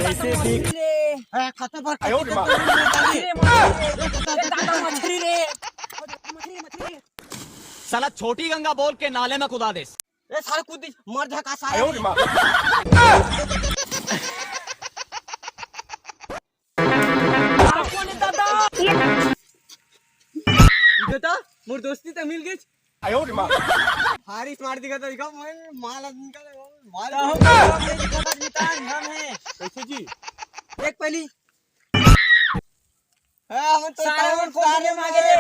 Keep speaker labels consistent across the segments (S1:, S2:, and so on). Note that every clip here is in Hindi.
S1: कैसे देख
S2: खत्म पर मछली रे मछली
S1: साला छोटी गंगा बोल के नाले में कूदा दे।
S2: ए साला कूद मर जा का साला दादा मोर दोस्ती तो मिल गई हारिस मार दिखा तो दिखा मैं माल आदमी का माल कैसे जी एक पहली हम तो सारे मांगे रे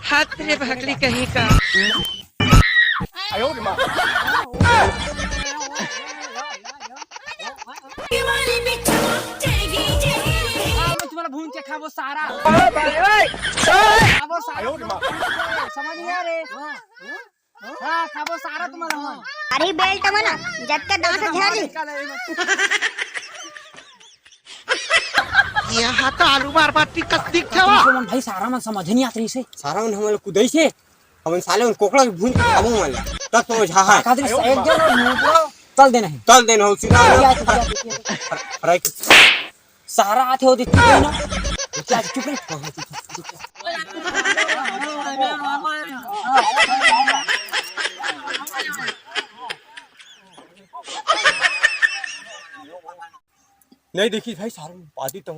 S3: हाथ रे भागली कहीं का
S2: तुम्हारा भून के खाबो सारा समझ गया रे हाँ खाबो सारा तुम्हारा मन
S4: अरे बेल्ट मना जब के दांत झाड़ी
S3: यहाँ तो आलू बार बार टिकट दिख ठेवा
S2: मन भाई सारा मन समझ नहीं आत रही से सारा मन हमरे कुदै से हम साले उन कोकड़ा के भून के खाबो मला तब समझ हा कादरी एक जन चल दे नहीं हो सीधा फ्राई सारा आते हो दिखती है ना क्या चुप रहे नहीं देखी भाई सारा बाती तो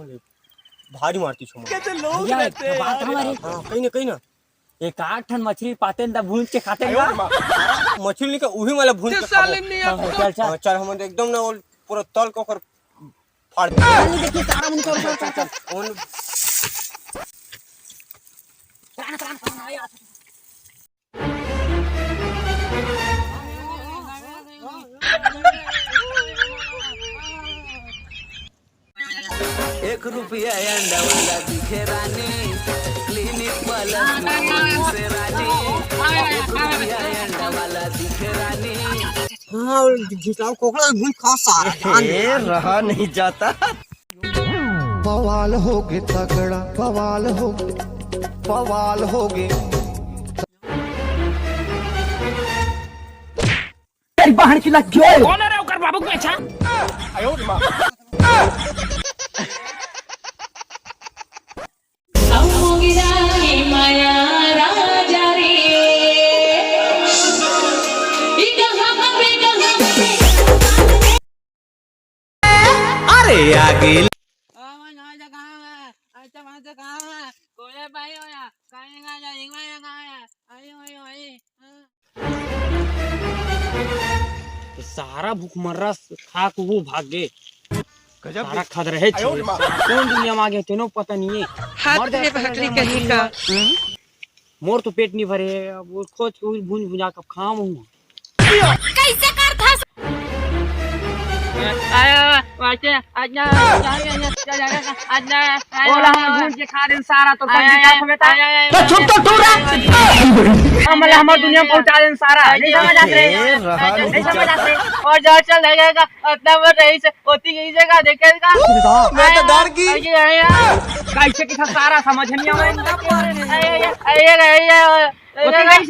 S2: भारी मारती छो
S1: कैसे लोग रहते हैं
S2: बात हमारी कहीं ना एक 8 टन मछली पाते न भून के खाते ना मछली का उही वाला भून के चल हम एकदम ना पूरा तल को कर फाड़ दे देखिए सारा मन चल
S5: ₹1 अंडा वाला दिखे रानी क्लिनिक वाला से रानी ₹1 अंडा वाला दिखे रानी
S2: हां घिसाव कोकड़ा भून खा सारा जान
S1: रहा नहीं जाता
S6: बवाल होगे तगड़ा बवाल होगे
S2: तेरी बहन की लग गई कौन है रे ओकर बाबू को अच्छा
S7: माया राजा रे
S5: अरे आगे
S2: सारा भूखमर्रा खा को वो भाग गए सारा खद रहे कौन दुनिया में आ गए तेनो पता नहीं है
S3: हाथ रे भागली कहीं का
S2: मोर तो पेट नहीं भरे अब वो खोज भून भुजा कब खाऊंगा
S4: कैसे करथा
S2: ओला हम भून के खा देन सारा तो चुप तो टूरा हमर दुनिया में पहुंचा देन सारा नहीं समझ आत रे नहीं समझ आत रे और जा चल लगेगा इतना वो रही से होती गई जगह देखेगा मैं तो डर की कैसे कि सारा समझ नहीं आवे
S7: इधर हम